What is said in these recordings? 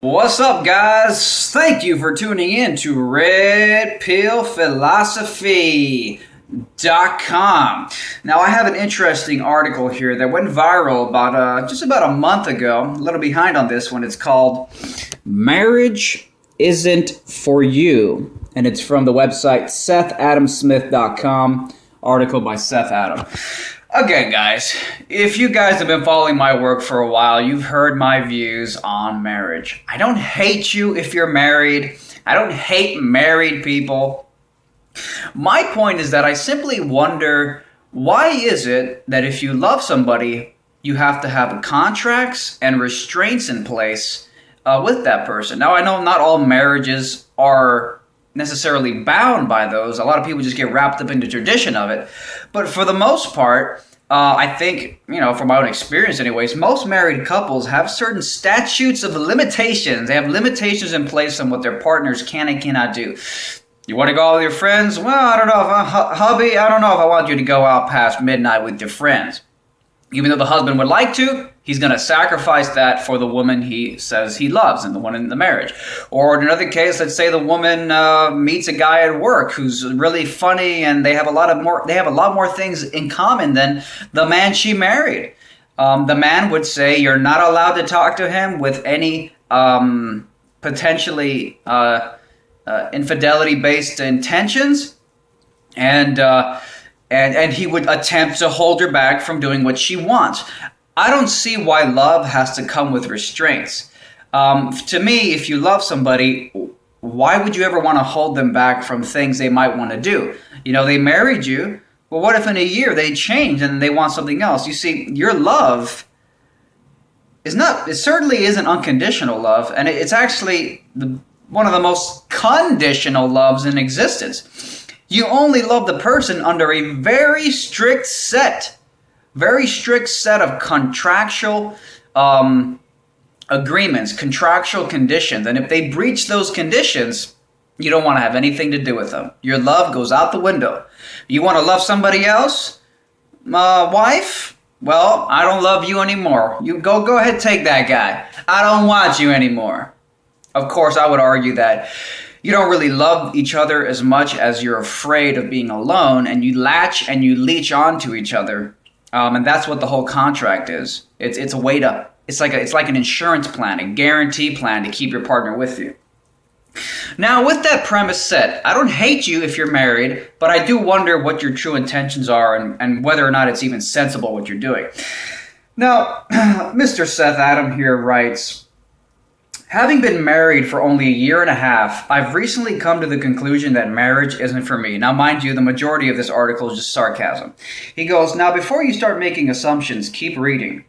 What's up, guys? Thank you for tuning in to redpillphilosophy.com. Now, I have an interesting article here that went viral just about a month ago. A little behind on this one. It's called "Marriage Isn't for You," and it's from the website SethAdamSmith.com. Article by Seth Adam. Okay, guys, if you guys have been following my work for a while, you've heard my views on marriage. I don't hate you if you're married. I don't hate married people. My point is that I simply wonder, why is it that if you love somebody, you have to have contracts and restraints in place with that person? Now, I know not all marriages are necessarily bound by those. A lot of people just get wrapped up in the tradition of it. But for the most part, I think, from my own experience anyways, most married couples have certain statutes of limitations. They have limitations in place on what their partners can and cannot do. You want to go out with your friends? Well, I don't know hubby, I don't know if I want you to go out past midnight with your friends. Even though the husband would like to, he's going to sacrifice that for the woman he says he loves and the one in the marriage. Or in another case, let's say the woman meets a guy at work who's really funny, and they have a lot more things in common than the man she married. The man would say you're not allowed to talk to him with any potentially infidelity-based intentions, and he would attempt to hold her back from doing what she wants. I don't see why love has to come with restraints. To me, if you love somebody, why would you ever want to hold them back from things they might want to do? They married you. Well, what if in a year they change and they want something else? You see, your love it certainly isn't unconditional love, and it's actually one of the most conditional loves in existence. You only love the person under a very strict set of contractual agreements, contractual conditions. And if they breach those conditions, you don't want to have anything to do with them. Your love goes out the window. You want to love somebody else, wife? Well, I don't love you anymore. You go ahead, take that guy. I don't want you anymore. Of course, I would argue that you don't really love each other as much as you're afraid of being alone, and you latch and you leech onto each other, and that's what the whole contract is. It's a way to. It's like an insurance plan, a guarantee plan to keep your partner with you. Now, with that premise set, I don't hate you if you're married, but I do wonder what your true intentions are and whether or not it's even sensible what you're doing. Now, Mr. Seth Adam here writes, having been married for only a year and a half, I've recently come to the conclusion that marriage isn't for me. Now, mind you, the majority of this article is just sarcasm. He goes, now before you start making assumptions, keep reading.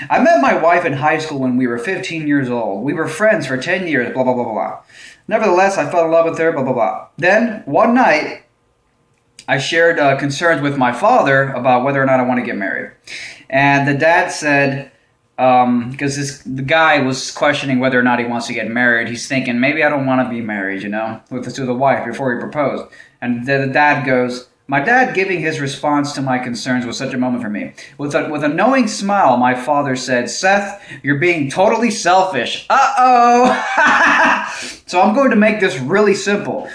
I met my wife in high school when we were 15 years old. We were friends for 10 years, blah, blah, blah, blah. Nevertheless, I fell in love with her, blah, blah, blah. Then, one night, I shared concerns with my father about whether or not I want to get married. And the dad said, because the guy was questioning whether or not he wants to get married. He's thinking, maybe I don't want to be married, with the wife before he proposed. And the dad goes, my dad giving his response to my concerns was such a moment for me. With a knowing smile, my father said, Seth, you're being totally selfish. Uh-oh! So I'm going to make this really simple.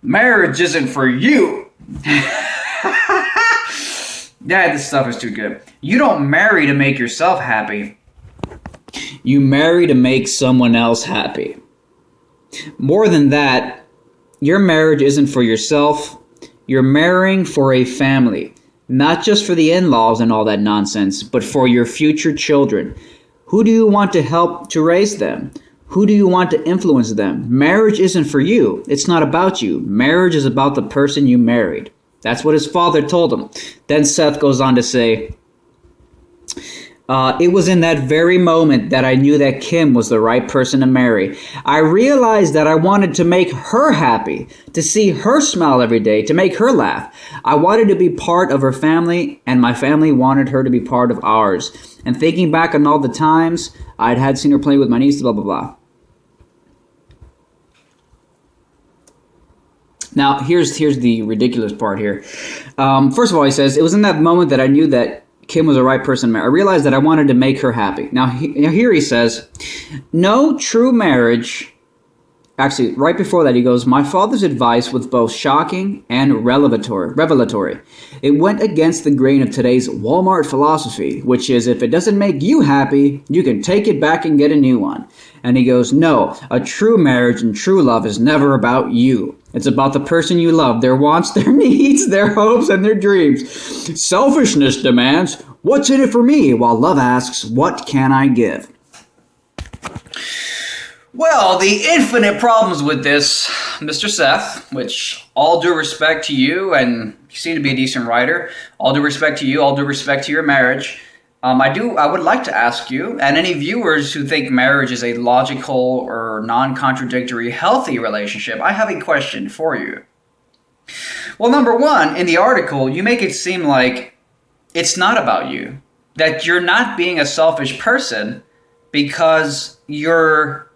Marriage isn't for you. Dad, this stuff is too good. You don't marry to make yourself happy. You marry to make someone else happy. More than that, your marriage isn't for yourself. You're marrying for a family. Not just for the in-laws and all that nonsense, but for your future children. Who do you want to help to raise them? Who do you want to influence them? Marriage isn't for you. It's not about you. Marriage is about the person you married. That's what his father told him. Then Seth goes on to say, it was in that very moment that I knew that Kim was the right person to marry. I realized that I wanted to make her happy, to see her smile every day, to make her laugh. I wanted to be part of her family, and my family wanted her to be part of ours. And thinking back on all the times I'd had seen her play with my niece, blah, blah, blah. Now, here's the ridiculous part here. First of all, he says, it was in that moment that I knew that Kim was the right person to marry. I realized that I wanted to make her happy. Now here he says, no true marriage. Actually, right before that, he goes, my father's advice was both shocking and revelatory. It went against the grain of today's Walmart philosophy, which is if it doesn't make you happy, you can take it back and get a new one. And he goes, no, a true marriage and true love is never about you. It's about the person you love, their wants, their needs, their hopes, and their dreams. Selfishness demands, what's in it for me? While love asks, what can I give? Well, the infinite problems with this, Mr. Seth, which all due respect to you, and you seem to be a decent writer, all due respect to you, all due respect to your marriage, I would like to ask you, and any viewers who think marriage is a logical or non-contradictory, healthy relationship, I have a question for you. Well, number one, in the article, you make it seem like it's not about you, that you're not being a selfish person because you're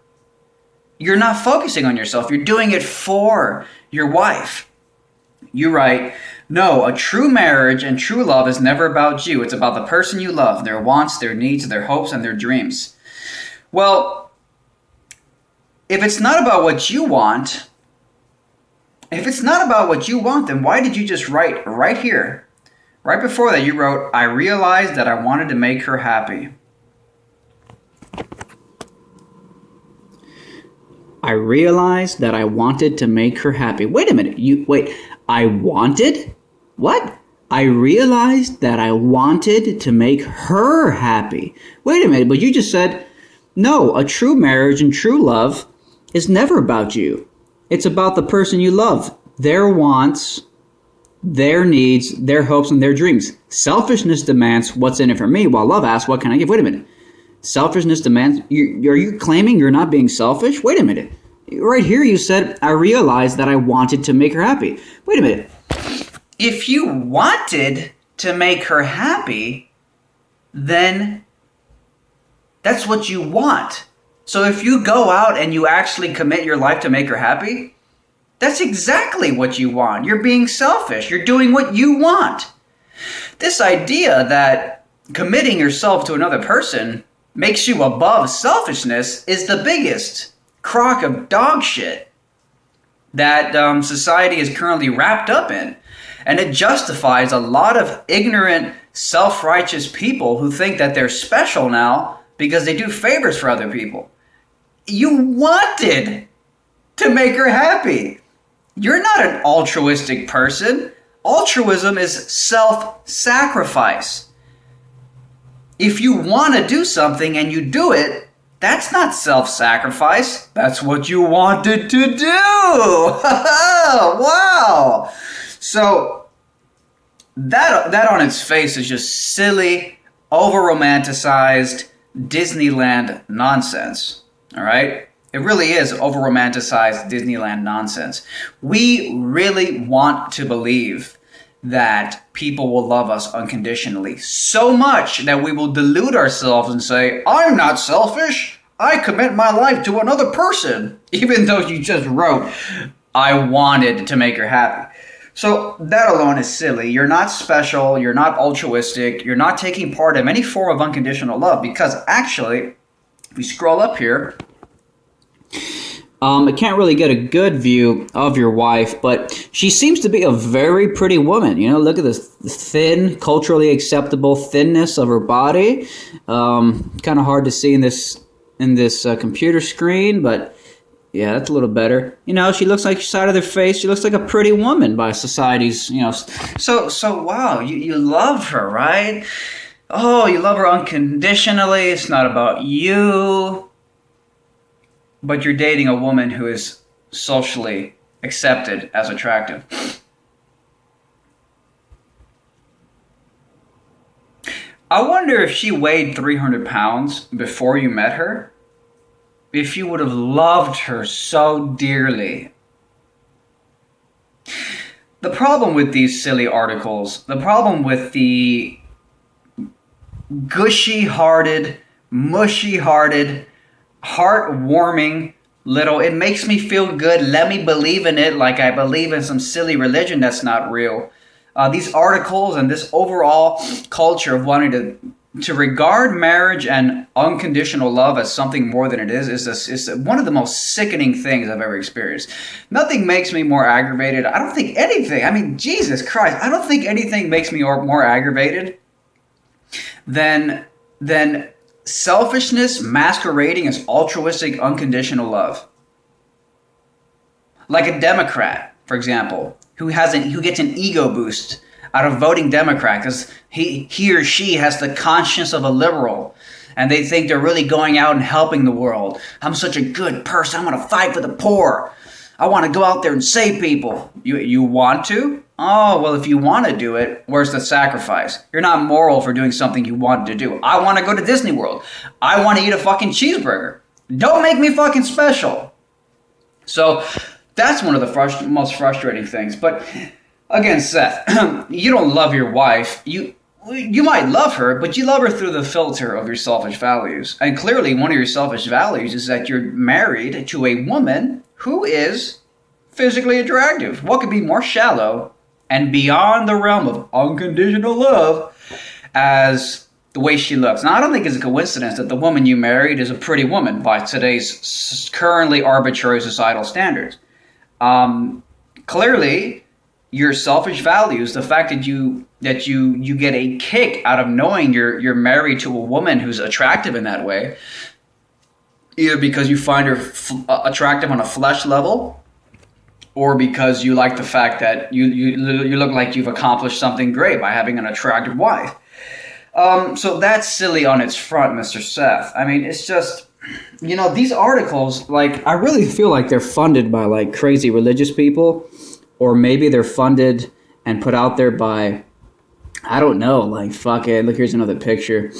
not focusing on yourself. You're doing it for your wife. You write, no, a true marriage and true love is never about you. It's about the person you love, their wants, their needs, their hopes, and their dreams. Well, if it's not about what you want, then why did you just write right here? Right before that, you wrote, I realized that I wanted to make her happy. I realized that I wanted to make her happy. Wait a minute. I wanted? What? I realized that I wanted to make her happy. Wait a minute, but you just said, no, a true marriage and true love is never about you. It's about the person you love, their wants, their needs, their hopes, and their dreams. Selfishness demands what's in it for me, while love asks, what can I give? Wait a minute. Selfishness demands, are you claiming you're not being selfish? Wait a minute. Right here you said, I realized that I wanted to make her happy. Wait a minute. If you wanted to make her happy, then that's what you want. So if you go out and you actually commit your life to make her happy, that's exactly what you want. You're being selfish. You're doing what you want. This idea that committing yourself to another person makes you above selfishness is the biggest crock of dog shit that society is currently wrapped up in. And it justifies a lot of ignorant, self-righteous people who think that they're special now because they do favors for other people. You wanted to make her happy. You're not an altruistic person. Altruism is self-sacrifice. If you want to do something and you do it, that's not self-sacrifice. That's what you wanted to do. Wow. So that on its face is just silly, over-romanticized Disneyland nonsense. All right? It really is over-romanticized Disneyland nonsense. We really want to believe that people will love us unconditionally so much that we will delude ourselves and say, I'm not selfish. I commit my life to another person, even though you just wrote, I wanted to make her happy. So that alone is silly. You're not special. You're not altruistic. You're not taking part in any form of unconditional love because actually, if we scroll up here, I can't really get a good view of your wife, but she seems to be a very pretty woman. You know, look at this thin, culturally acceptable thinness of her body. Kind of hard to see in this computer screen, but yeah, that's a little better. You know, she looks like side of their face. She looks like a pretty woman by society's, you know. So wow, you love her, right? Oh, you love her unconditionally. It's not about you. But you're dating a woman who is socially accepted as attractive. I wonder if she weighed 300 pounds before you met her, if you would have loved her so dearly. The problem with these silly articles, the problem with the gushy-hearted, mushy-hearted, heartwarming little, it makes me feel good, let me believe in it like I believe in some silly religion that's not real. these articles and this overall culture of wanting to regard marriage and unconditional love as something more than it is one of the most sickening things I've ever experienced. Nothing makes me more aggravated. I don't think anything, I mean, Jesus Christ, I don't think anything makes me more aggravated than selfishness masquerading as altruistic unconditional love. Like a Democrat, for example, who gets an ego boost out of voting Democrat because he or she has the conscience of a liberal, and they think they're really going out and helping the world. I'm such a good person. I'm going to fight for the poor. I want to go out there and save people. You want to? Oh, well, if you want to do it, where's the sacrifice? You're not moral for doing something you want to do. I want to go to Disney World. I want to eat a fucking cheeseburger. Don't make me fucking special. So that's one of the most frustrating things. But again, Seth, you don't love your wife. You might love her, but you love her through the filter of your selfish values. And clearly one of your selfish values is that you're married to a woman who is physically attractive. What could be more shallow and beyond the realm of unconditional love as the way she looks? Now, I don't think it's a coincidence that the woman you married is a pretty woman by today's currently arbitrary societal standards. Clearly, your selfish values, the fact that you get a kick out of knowing you're married to a woman who's attractive in that way, either because you find her attractive on a flesh level, or because you like the fact that you look like you've accomplished something great by having an attractive wife. So that's silly on its front, Mr. Seth. I mean, it's just, these articles, like, I really feel like they're funded by, like, crazy religious people, or maybe they're funded and put out there by, I don't know, like, fucking, look, here's another picture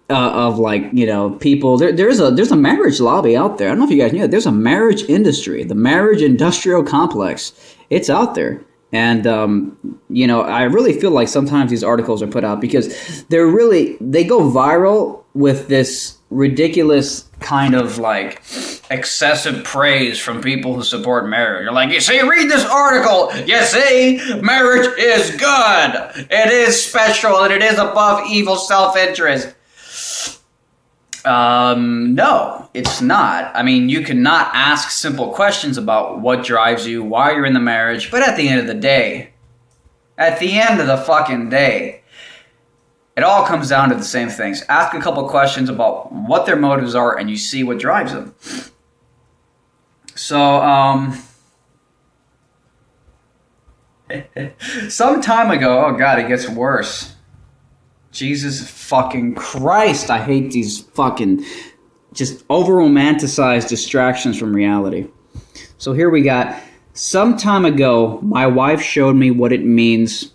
of, like, people. There's a marriage lobby out there. I don't know if you guys knew that. There's a marriage industry, the marriage industrial complex. It's out there. And, I really feel like sometimes these articles are put out because they go viral with this ridiculous kind of, like, excessive praise from people who support marriage. You're like, you see, read this article. You see, marriage is good. It is special and it is above evil self-interest. No, it's not. I mean, you cannot ask simple questions about what drives you, why you're in the marriage, but at the end of the fucking day, it all comes down to the same things. Ask a couple questions about what their motives are, and you see what drives them. So, some time ago, oh God, it gets worse. Jesus fucking Christ, I hate these fucking just over-romanticized distractions from reality. So here we got, some time ago, my wife showed me what it means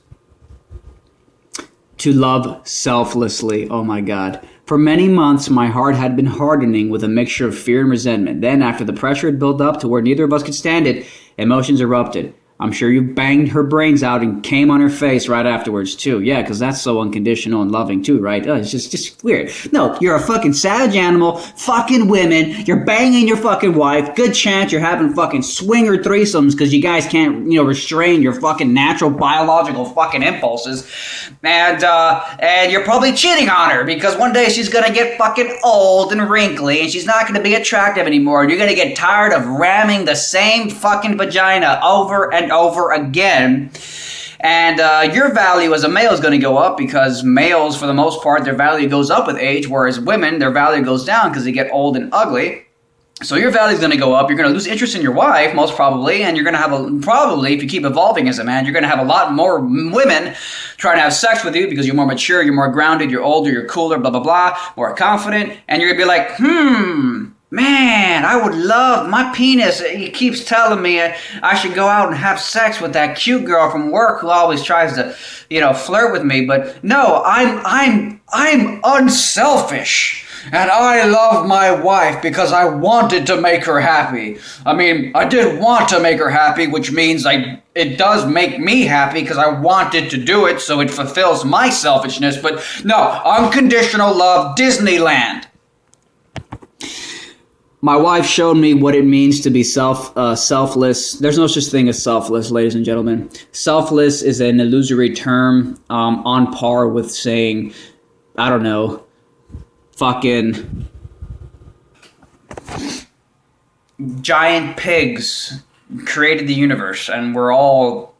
to love selflessly. Oh my God. For many months, my heart had been hardening with a mixture of fear and resentment. Then, after the pressure had built up to where neither of us could stand it, emotions erupted. I'm sure you banged her brains out and came on her face right afterwards, too. Yeah, because that's so unconditional and loving, too, right? It's just weird. No, you're a fucking savage animal, fucking women, you're banging your fucking wife, good chance you're having fucking swinger threesomes because you guys can't, restrain your fucking natural biological fucking impulses. And you're probably cheating on her because one day she's going to get fucking old and wrinkly and she's not going to be attractive anymore. And you're going to get tired of ramming the same fucking vagina over and over again, and your value as a male is going to go up because males, for the most part, their value goes up with age, whereas women, their value goes down because they get old and ugly. So your value is going to go up. You're going to lose interest in your wife, most probably, and you're going to have probably, if you keep evolving as a man, you're going to have a lot more women trying to have sex with you because you're more mature, you're more grounded, you're older, you're cooler, blah, blah, blah, more confident, and you're going to be like, man, I would love my penis. He keeps telling me I should go out and have sex with that cute girl from work who always tries to, flirt with me. But no, I'm unselfish. And I love my wife because I wanted to make her happy. I mean, I did want to make her happy, which means it does make me happy because I wanted to do it, so it fulfills my selfishness. But no, unconditional love, Disneyland. My wife showed me what it means to be selfless. There's no such thing as selfless, ladies and gentlemen. Selfless is an illusory term on par with saying, I don't know, fucking giant pigs created the universe and we're all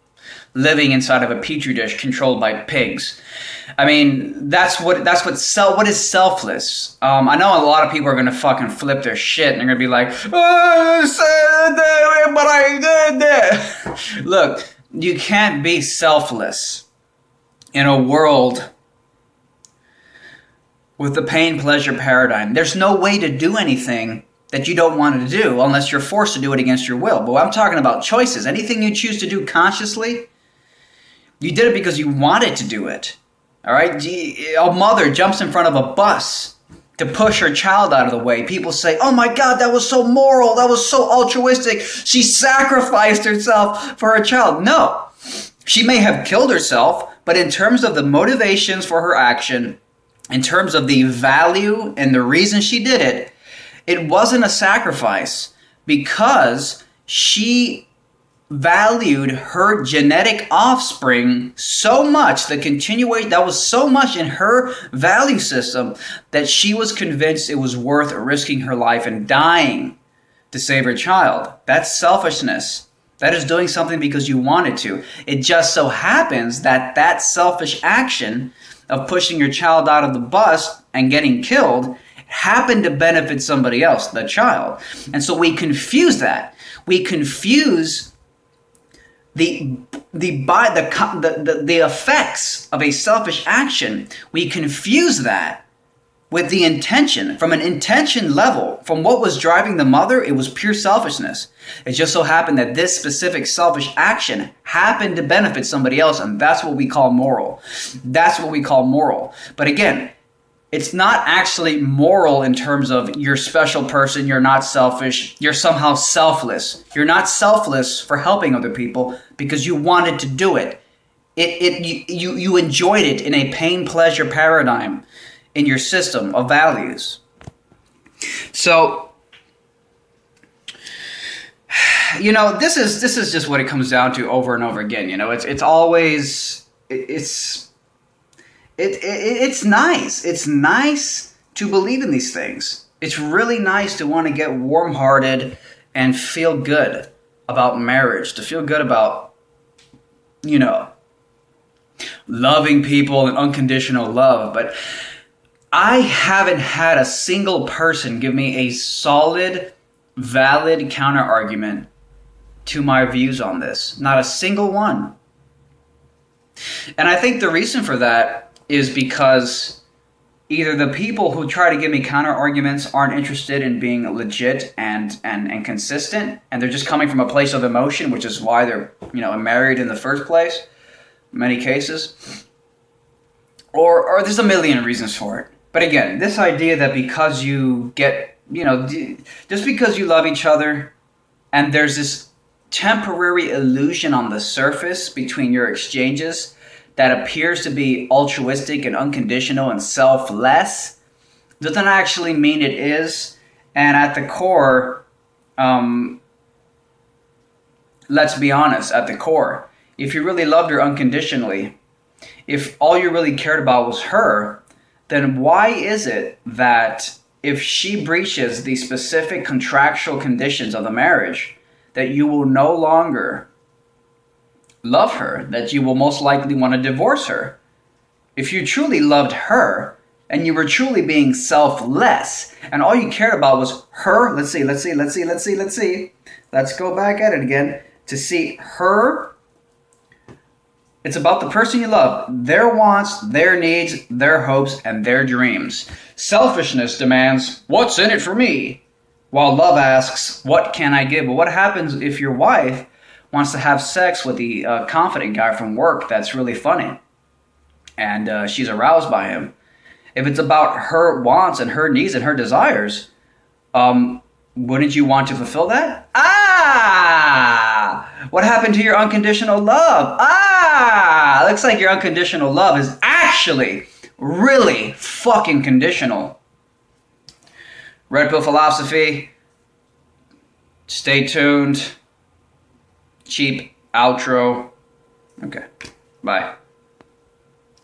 living inside of a petri dish controlled by pigs. I mean, what is selfless? I know a lot of people are gonna fucking flip their shit and they're gonna be like, oh, but I did. Look, you can't be selfless in a world with the pain-pleasure paradigm. There's no way to do anything that you don't want to do unless you're forced to do it against your will. But I'm talking about choices. Anything you choose to do consciously, you did it because you wanted to do it. All right? A mother jumps in front of a bus to push her child out of the way. People say, oh my God, that was so moral. That was so altruistic. She sacrificed herself for her child. No. She may have killed herself, but in terms of the motivations for her action, in terms of the value and the reason she did it, it wasn't a sacrifice because she valued her genetic offspring so much, that was so much in her value system that she was convinced it was worth risking her life and dying to save her child. That's selfishness. That is doing something because you wanted to. It just so happens that that selfish action of pushing your child out of the bus and getting killed happened to benefit somebody else, the child. And so we confuse that. We confuse the effects of a selfish action. We confuse that with the intention. From an intention level, from what was driving the mother, it was pure selfishness. It just so happened that this specific selfish action happened to benefit somebody else, and that's what we call moral. That's what we call moral. But again, it's not actually moral in terms of you're a special person, you're not selfish, you're somehow selfless. You're not selfless for helping other people because you wanted to do it. You enjoyed it in a pain-pleasure paradigm in your system of values. So, you know, this is just what it comes down to over and over again. You know, it's nice. It's nice to believe in these things. It's really nice to want to get warm-hearted and feel good about marriage, to feel good about, you know, loving people and unconditional love. But I haven't had a single person give me a solid, valid counter-argument to my views on this. Not a single one. And I think the reason for that is because either the people who try to give me counter-arguments aren't interested in being legit and consistent, and they're just coming from a place of emotion, which is why they're, you know, married in the first place, in many cases. Or there's a million reasons for it. But again, this idea that because you get, you know, just because you love each other and there's this temporary illusion on the surface between your exchanges that appears to be altruistic and unconditional and selfless, doesn't actually mean it is. And at the core, let's be honest, at the core, if you really loved her unconditionally, if all you really cared about was her, then why is it that if she breaches the specific contractual conditions of the marriage, that you will no longer love her, that you will most likely want to divorce her? If you truly loved her and you were truly being selfless and all you cared about was her, let's go back at it again, to see her. It's about the person you love, their wants, their needs, their hopes, and their dreams. Selfishness demands, what's in it for me? While love asks, what can I give? But what happens if your wife wants to have sex with the confident guy from work that's really funny and she's aroused by him? If it's about her wants and her needs and her desires, wouldn't you want to fulfill that? What happened to your unconditional love? Looks like your unconditional love is actually really fucking conditional. Red pill philosophy, Stay tuned. Cheap outro. Okay. Bye.